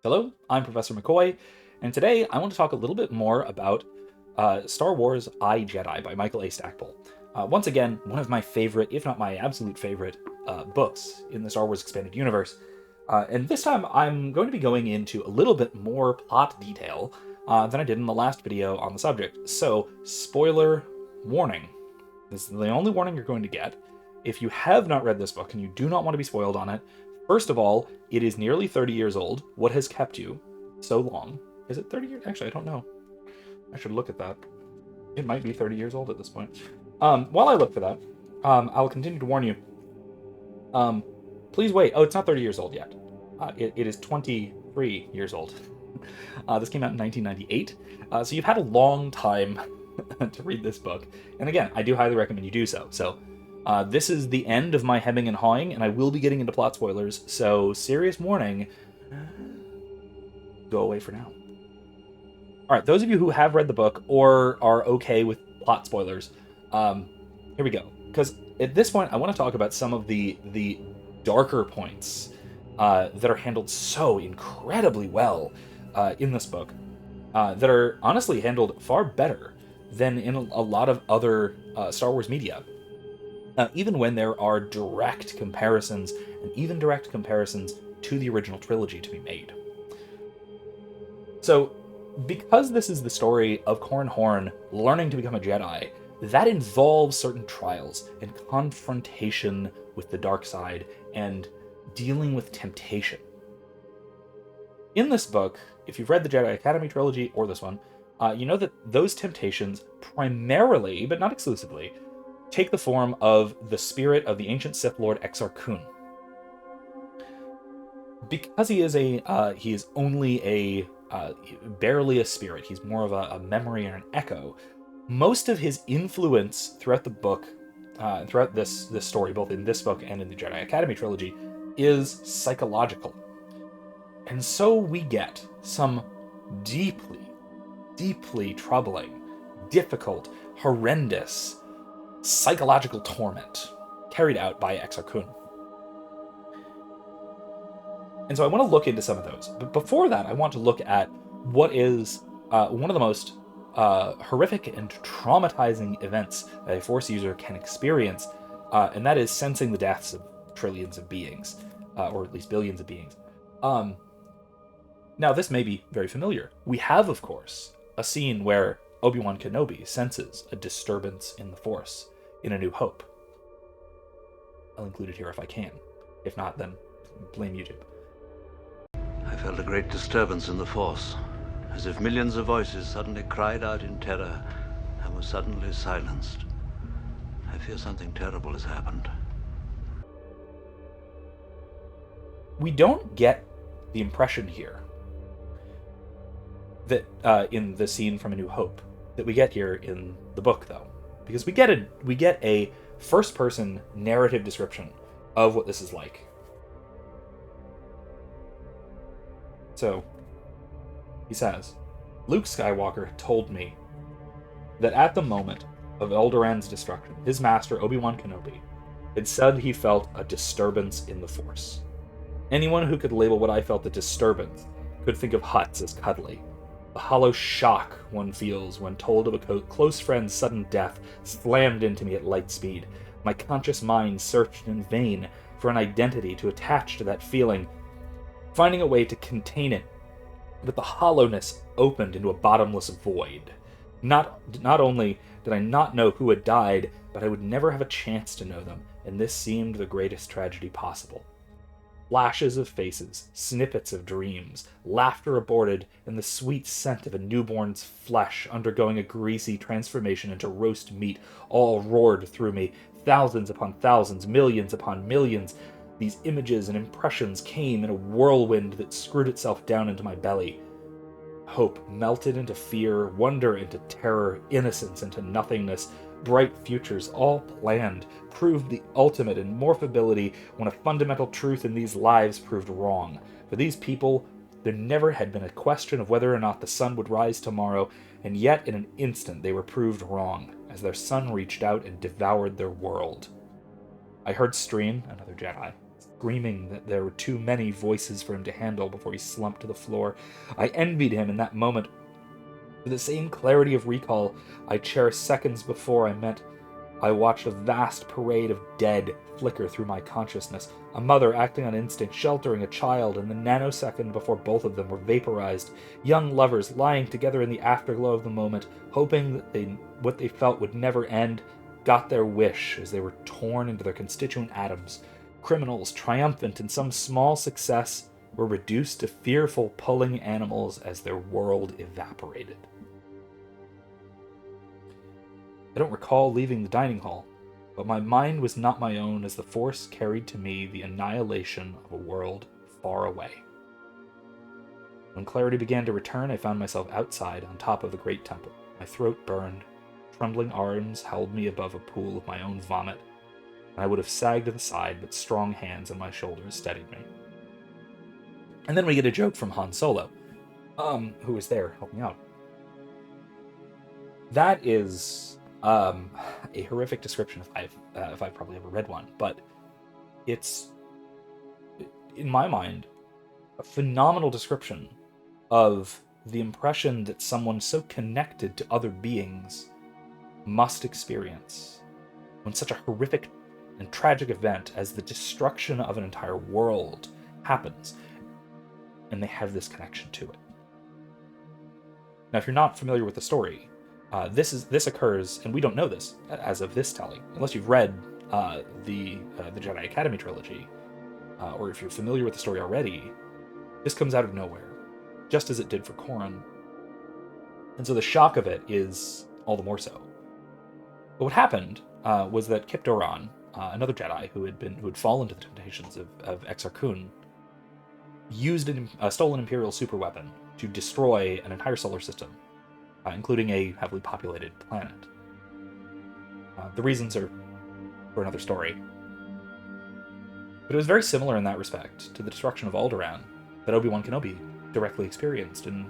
Hello, I'm Professor McCoy, and today I want to talk a little bit more about Star Wars I, Jedi by Michael A. Stackpole. Once again, one of my favorite, if not my absolute favorite, books in the Star Wars Expanded Universe. And this time I'm going to be going into a little bit more plot detail than I did in the last video on the subject. So, spoiler warning. This is the only warning you're going to get. If you have not read this book and you do not want to be spoiled on it, first of all, it is nearly 30 years old. What has kept you so long? Is it 30 years? Actually, I don't know. I should look at that. It might be 30 years old at this point. While I look for that, I'll continue to warn you. Please wait. Oh, it's not 30 years old yet. It is 23 years old. This came out in 1998. So you've had a long time to read this book. And again, I do highly recommend you do so. So this is the end of my hemming and hawing, and I will be getting into plot spoilers, so serious warning, go away for now. Alright, those of you who have read the book or are okay with plot spoilers, here we go. Because at this point, I want to talk about some of the darker points that are handled so incredibly well in this book, that are honestly handled far better than in a lot of other Star Wars media. Even when there are direct comparisons, and even direct comparisons to the original trilogy to be made. So, because this is the story of Corran Horn learning to become a Jedi, that involves certain trials and confrontation with the dark side and dealing with temptation. In this book, if you've read the Jedi Academy trilogy or this one, you know that those temptations primarily, but not exclusively, take the form of the spirit of the ancient Sith Lord Exar Kun. Because he is only barely a spirit, he's more of a memory and an echo, most of his influence throughout the book, throughout this story, both in this book and in the Jedi Academy trilogy, is psychological. And so we get some deeply, deeply troubling, difficult, horrendous, psychological torment carried out by Exar Kun. And so I want to look into some of those. But before that, I want to look at what is one of the most horrific and traumatizing events that a Force user can experience, and that is sensing the deaths of trillions of beings, or at least billions of beings. Now, this may be very familiar. We have, of course, a scene where Obi-Wan Kenobi senses a disturbance in the Force in A New Hope. I'll include it here if I can. If not, then blame YouTube. I felt a great disturbance in the Force, as if millions of voices suddenly cried out in terror and were suddenly silenced. I fear something terrible has happened. We don't get the impression here that in the scene from A New Hope that we get here in the book, though, because we get a first-person narrative description of what this is like. So, he says, Luke Skywalker told me that at the moment of Alderaan's destruction, his master, Obi-Wan Kenobi, had said he felt a disturbance in the Force. Anyone who could label what I felt a disturbance could think of Hutts as cuddly. The hollow shock one feels when told of a close friend's sudden death slammed into me at light speed. My conscious mind searched in vain for an identity to attach to that feeling, finding a way to contain it, but the hollowness opened into a bottomless void. Not only did I not know who had died, but I would never have a chance to know them, and this seemed the greatest tragedy possible. Flashes of faces, snippets of dreams, laughter aborted, and the sweet scent of a newborn's flesh undergoing a greasy transformation into roast meat all roared through me, thousands upon thousands, millions upon millions. These images and impressions came in a whirlwind that screwed itself down into my belly. Hope melted into fear, wonder into terror, innocence into nothingness. Bright futures, all planned, proved the ultimate in morphability when a fundamental truth in these lives proved wrong. For these people, there never had been a question of whether or not the sun would rise tomorrow, and yet in an instant they were proved wrong, as their sun reached out and devoured their world. I heard Streen, another Jedi, screaming that there were too many voices for him to handle before he slumped to the floor. I envied him in that moment. With the same clarity of recall I cherished seconds before I watched a vast parade of dead flicker through my consciousness. A mother acting on instinct, sheltering a child in the nanosecond before both of them were vaporized. Young lovers lying together in the afterglow of the moment, hoping that what they felt would never end, got their wish as they were torn into their constituent atoms. Criminals, triumphant in some small success, were reduced to fearful pulling animals as their world evaporated. I don't recall leaving the dining hall, but my mind was not my own as the Force carried to me the annihilation of a world far away. When clarity began to return, I found myself outside on top of the great temple. My throat burned, trembling arms held me above a pool of my own vomit, and I would have sagged to the side, but strong hands on my shoulders steadied me. And then we get a joke from Han Solo, who was there helping out. That is a horrific description if I've probably ever read one, but it's, in my mind, a phenomenal description of the impression that someone so connected to other beings must experience when such a horrific and tragic event as the destruction of an entire world happens, and they have this connection to it. Now, if you're not familiar with the story, this occurs, and we don't know this as of this telling, unless you've read the Jedi Academy trilogy, or if you're familiar with the story already. This comes out of nowhere, just as it did for Corran, and so the shock of it is all the more so. But what happened was that Kip Doran, another Jedi who had fallen to the temptations of Exar Kun, used a stolen Imperial superweapon to destroy an entire solar system, including a heavily populated planet. The reasons are for another story. But it was very similar in that respect to the destruction of Alderaan that Obi-Wan Kenobi directly experienced, and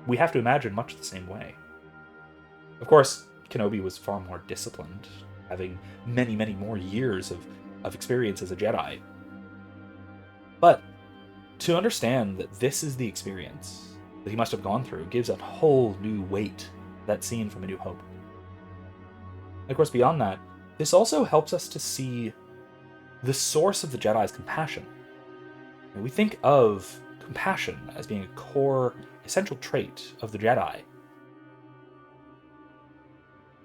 we have to imagine much the same way. Of course, Kenobi was far more disciplined, having many, many more years of experience as a Jedi. But to understand that this is the experience that he must have gone through gives a whole new weight to that scene from A New Hope. And of course, beyond that, this also helps us to see the source of the Jedi's compassion. And we think of compassion as being a core, essential trait of the Jedi.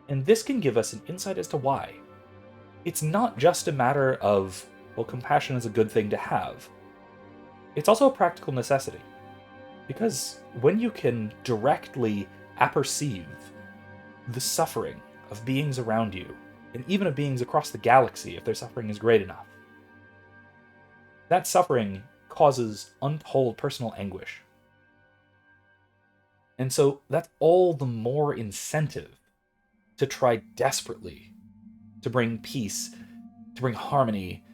And this can give us an insight as to why. It's not just a matter of, well, compassion is a good thing to have. It's also a practical necessity. Because when you can directly apperceive the suffering of beings around you, and even of beings across the galaxy if their suffering is great enough, that suffering causes untold personal anguish. And so that's all the more incentive to try desperately to bring peace, to bring harmony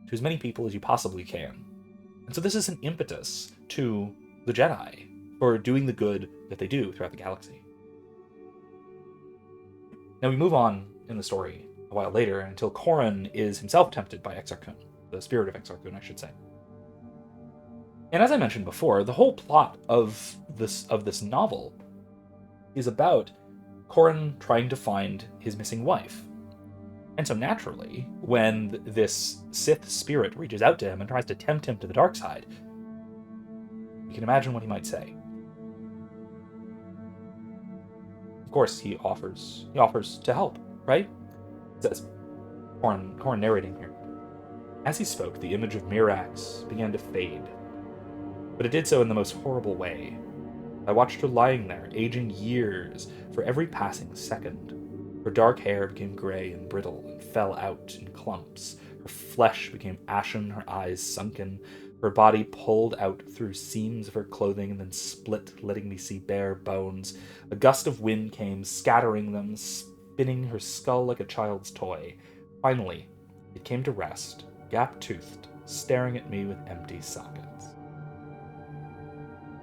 to as many people as you possibly can. And so this is an impetus to the Jedi for doing the good that they do throughout the galaxy. Now we move on in the story a while later until Corran is himself tempted by Exar Kun, the spirit of Exar Kun, I should say. And as I mentioned before, the whole plot of this novel is about Corran trying to find his missing wife. And so naturally, when this Sith spirit reaches out to him and tries to tempt him to the dark side, you can imagine what he might say. Of course, he offers to help, right? It says, Corran narrating here. As he spoke, the image of Mirax began to fade, but it did so in the most horrible way. I watched her lying there, aging years for every passing second. Her dark hair became gray and brittle and fell out in clumps. Her flesh became ashen, her eyes sunken, her body pulled out through seams of her clothing and then split, letting me see bare bones. A gust of wind came, scattering them, spinning her skull like a child's toy. Finally, it came to rest, gap-toothed, staring at me with empty sockets.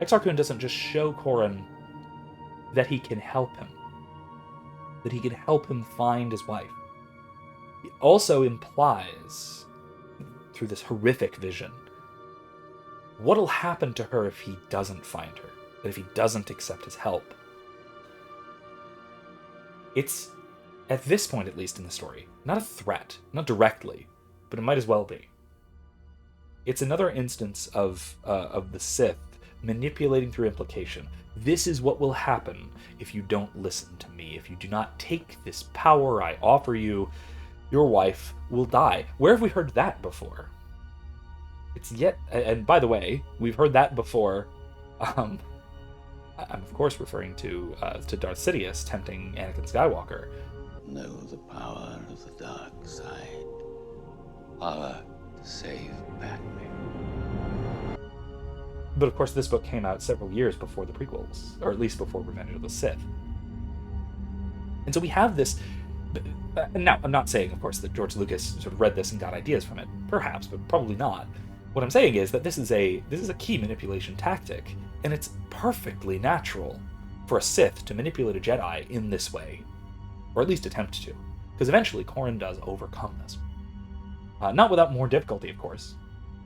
Exar Kun doesn't just show Corran that he can help him, that he can help him find his wife. He also implies, through this horrific vision. What'll happen to her if he doesn't find her? If he doesn't accept his help? It's, at this point at least in the story, not a threat, not directly, but it might as well be. It's another instance of the Sith manipulating through implication. This is what will happen if you don't listen to me. If you do not take this power I offer you, your wife will die. Where have we heard that before? It's yet, and by the way, we've heard that before. I'm of course referring to Darth Sidious tempting Anakin Skywalker. Know the power of the dark side. Power to save Padme. But of course, this book came out several years before the prequels, or at least before Revenge of the Sith. And so we have this. Now, I'm not saying, of course, that George Lucas sort of read this and got ideas from it. Perhaps, but probably not. What I'm saying is that this is a key manipulation tactic, and it's perfectly natural for a Sith to manipulate a Jedi in this way, or at least attempt to, because eventually Corran does overcome this. Not without more difficulty, of course,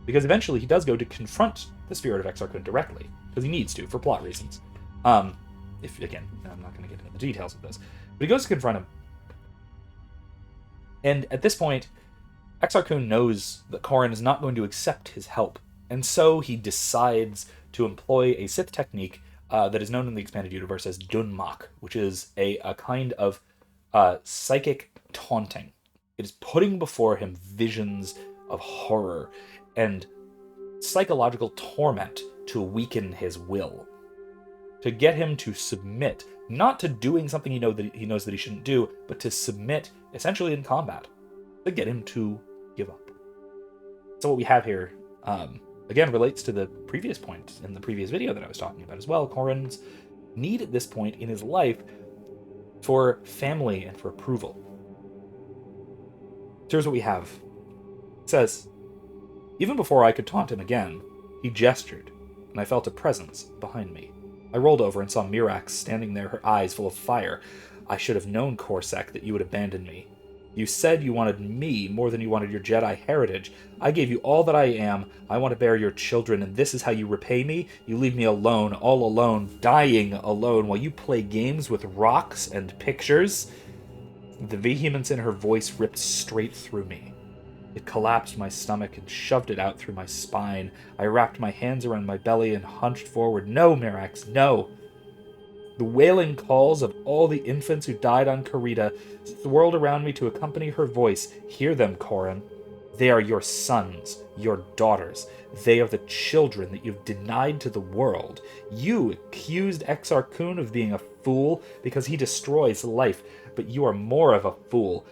because eventually he does go to confront the spirit of Exar Kun directly, because he needs to, for plot reasons. If, again, I'm not going to get into the details of this, but he goes to confront him. And at this point, Exar Kun knows that Corran is not going to accept his help, and so he decides to employ a Sith technique that is known in the expanded universe as Dunmak, which is a kind of psychic taunting. It is putting before him visions of horror and psychological torment to weaken his will, to get him to submit, not to doing something he knows that he shouldn't do, but to submit essentially in combat, to get him to give up. So what we have here, again, relates to the previous point in the previous video that I was talking about as well. Corran's need at this point in his life for family and for approval. So here's what we have. It says, even before I could taunt him again, he gestured, and I felt a presence behind me. I rolled over and saw Mirax standing there, her eyes full of fire. I should have known, Corsac, that you would abandon me. You said you wanted me more than you wanted your Jedi heritage. I gave you all that I am. I want to bear your children, and this is how you repay me? You leave me alone, all alone, dying alone, while you play games with rocks and pictures? The vehemence in her voice ripped straight through me. It collapsed my stomach and shoved it out through my spine. I wrapped my hands around my belly and hunched forward. No, Mirax, no! The wailing calls of all the infants who died on Karita swirled around me to accompany her voice. Hear them, Corran. They are your sons, your daughters. They are the children that you've denied to the world. You accused Exar Kun of being a fool because he destroys life, but you are more of a fool.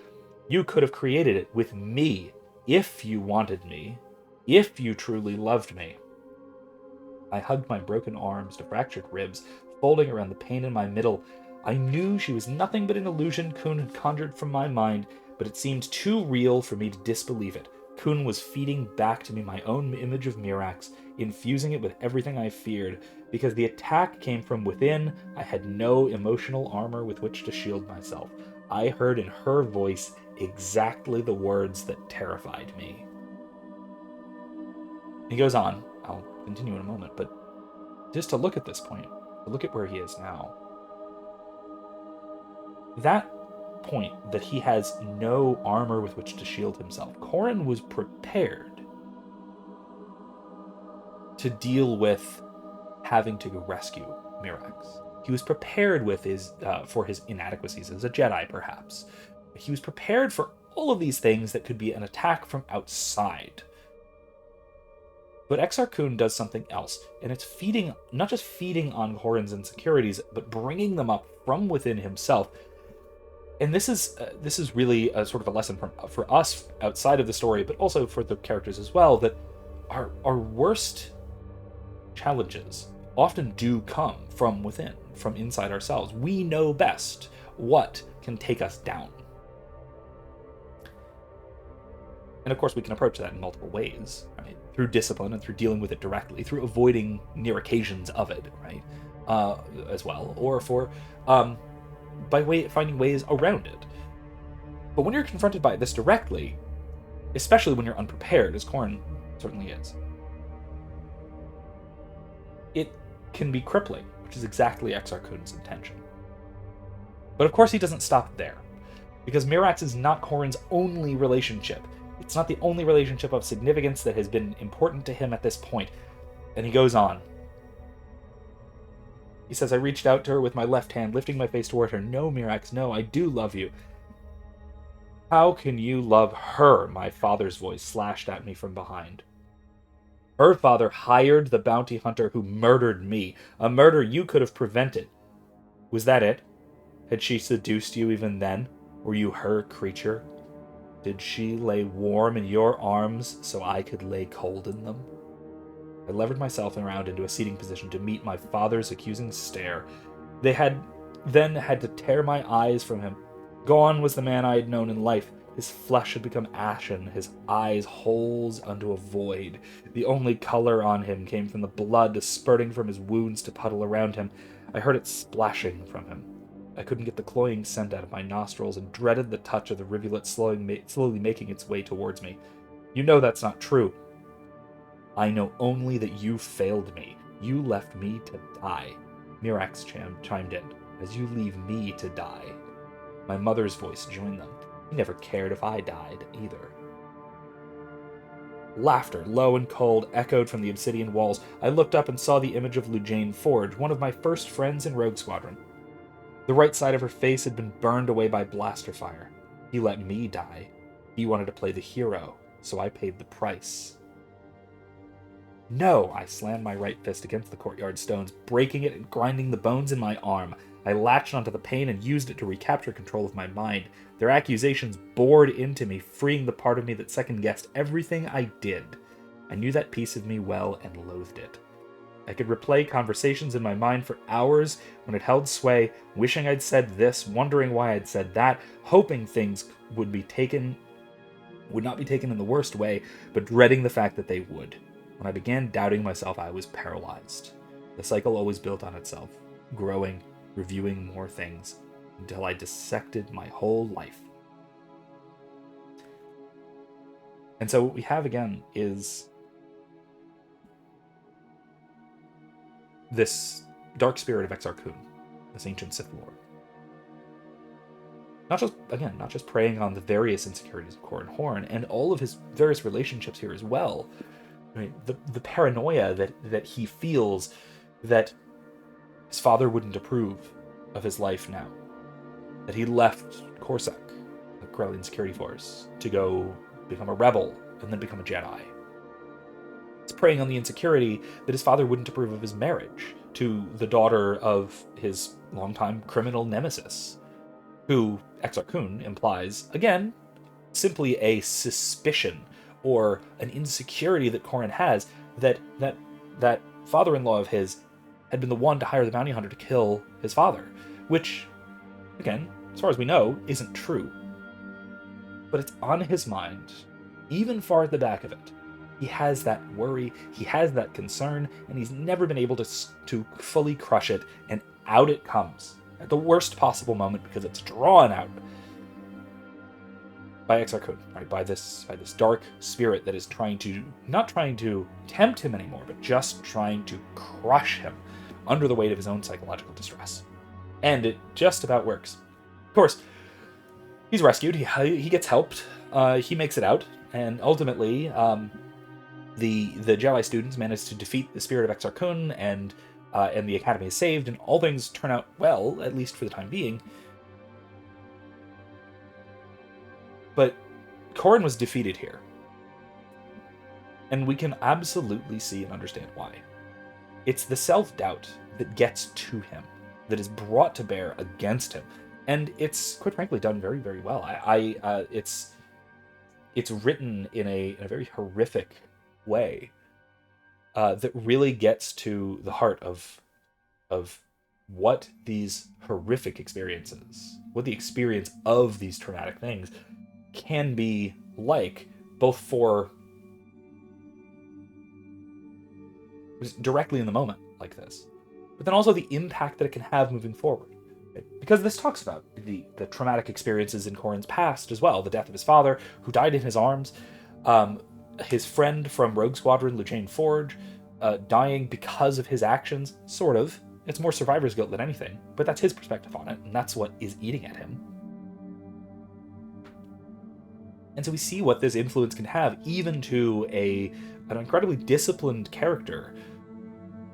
You could have created it with me, if you wanted me, if you truly loved me. I hugged my broken arms to fractured ribs, folding around the pain in my middle. I knew she was nothing but an illusion Kun had conjured from my mind, but it seemed too real for me to disbelieve it. Kun was feeding back to me my own image of Mirax, infusing it with everything I feared. Because the attack came from within, I had no emotional armor with which to shield myself. I heard in her voice exactly the words that terrified me. He goes on, I'll continue in a moment, but just to look at this point, to look at where he is now. That point that he has no armor with which to shield himself, Corran was prepared to deal with having to go rescue Mirax. He was prepared with for his inadequacies as a Jedi, perhaps. He was prepared for all of these things that could be an attack from outside. But Exar Kun does something else, and it's not just feeding on Corran's insecurities, but bringing them up from within himself. And this is really a sort of a lesson for us outside of the story, but also for the characters as well, that our worst challenges often do come from within, from inside ourselves. We know best what can take us down. And of course, we can approach that in multiple ways, right? Through discipline and through dealing with it directly, through avoiding near occasions of it, right? As well, or by finding ways around it. But when you're confronted by this directly, especially when you're unprepared, as Corrin certainly is. It can be crippling, which is exactly Exar Kun's intention. But of course he doesn't stop there, because Mirax is not Corrin's only relationship. It's not the only relationship of significance that has been important to him at this point. And he goes on. He says, I reached out to her with my left hand, lifting my face toward her. No, Mirax, no, I do love you. How can you love her? My father's voice slashed at me from behind. Her father hired the bounty hunter who murdered me, a murder you could have prevented. Was that it? Had she seduced you even then? Were you her creature? Did she lay warm in your arms so I could lay cold in them? I levered myself around into a seating position to meet my father's accusing stare. They had then had to tear my eyes from him. Gone was the man I had known in life. His flesh had become ashen, his eyes holes unto a void. The only color on him came from the blood spurting from his wounds to puddle around him. I heard it splashing from him. I couldn't get the cloying scent out of my nostrils and dreaded the touch of the rivulet slowly making its way towards me. You know that's not true. I know only that you failed me. You left me to die. Mirax chimed in. As you leave me to die. My mother's voice joined them. He never cared if I died, either. Laughter, low and cold, echoed from the obsidian walls. I looked up and saw the image of Lujane Forge, one of my first friends in Rogue Squadron. The right side of her face had been burned away by blaster fire. He let me die. He wanted to play the hero, so I paid the price. No! I slammed my right fist against the courtyard stones, breaking it and grinding the bones in my arm. I latched onto the pain and used it to recapture control of my mind. Their accusations bored into me, freeing the part of me that second-guessed everything I did. I knew that piece of me well and loathed it. I could replay conversations in my mind for hours when it held sway, wishing I'd said this, wondering why I'd said that, hoping things would not be taken in the worst way, but dreading the fact that they would. When I began doubting myself, I was paralyzed. The cycle always built on itself, growing, reviewing more things, until I dissected my whole life. And so what we have again is this dark spirit of Exar Kun, this ancient Sith Lord. Not just preying on the various insecurities of Corran Horn and all of his various relationships here as well. I mean, the paranoia that he feels that his father wouldn't approve of his life now. That he left Corsac, the Corellian security force, to go become a rebel and then become a Jedi. It's preying on the insecurity that his father wouldn't approve of his marriage to the daughter of his longtime criminal nemesis, who Exar Kun implies, again, simply a suspicion or an insecurity that Corran has that father-in-law of his had been the one to hire the bounty hunter to kill his father, which, again, as far as we know, isn't true. But it's on his mind, even far at the back of it. He has that worry, he has that concern, and he's never been able to fully crush it, and out it comes at the worst possible moment because it's drawn out by Exar Kun, right? By this dark spirit that is not trying to tempt him anymore, but just trying to crush him under the weight of his own psychological distress. And it just about works. Of course, he's rescued, he gets helped, he makes it out, and ultimately, the Jedi students manage to defeat the spirit of Exar Kun, and the Academy is saved, and all things turn out well, at least for the time being. But Corran was defeated here. And we can absolutely see and understand why. It's the self-doubt that gets to him, that is brought to bear against him. And it's, quite frankly, done very, very well. It's written in a very horrific way that really gets to the heart of what these horrific experiences, what the experience of these traumatic things can be like, both for directly in the moment like this, but then also the impact that it can have moving forward. Because this talks about the traumatic experiences in Corran's past as well, the death of his father, who died in his arms, His friend from Rogue Squadron, Luchain Forge, dying because of his actions, sort of. It's more survivor's guilt than anything, but that's his perspective on it, and that's what is eating at him. And so we see what this influence can have, even to an incredibly disciplined character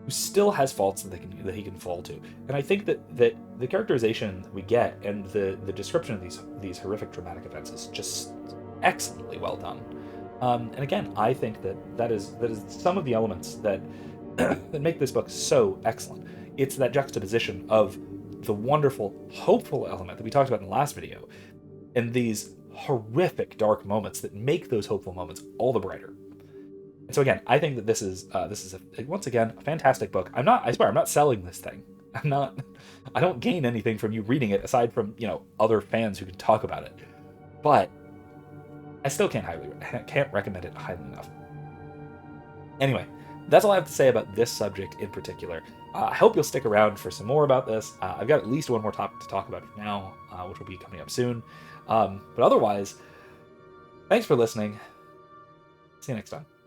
who still has faults that he can fall to. And I think that the characterization we get and the description of these horrific traumatic events is just excellently well done. And again, I think that is some of the elements that that make this book so excellent. It's that juxtaposition of the wonderful, hopeful element that we talked about in the last video, and these horrific, dark moments that make those hopeful moments all the brighter. And so again, I think that this is once again a fantastic book. I swear, I'm not selling this thing. I don't gain anything from you reading it aside from, other fans who can talk about it. But I still can't recommend it highly enough. Anyway, that's all I have to say about this subject in particular. I hope you'll stick around for some more about this. I've got at least one more topic to talk about for now, which will be coming up soon. But otherwise, thanks for listening. See you next time.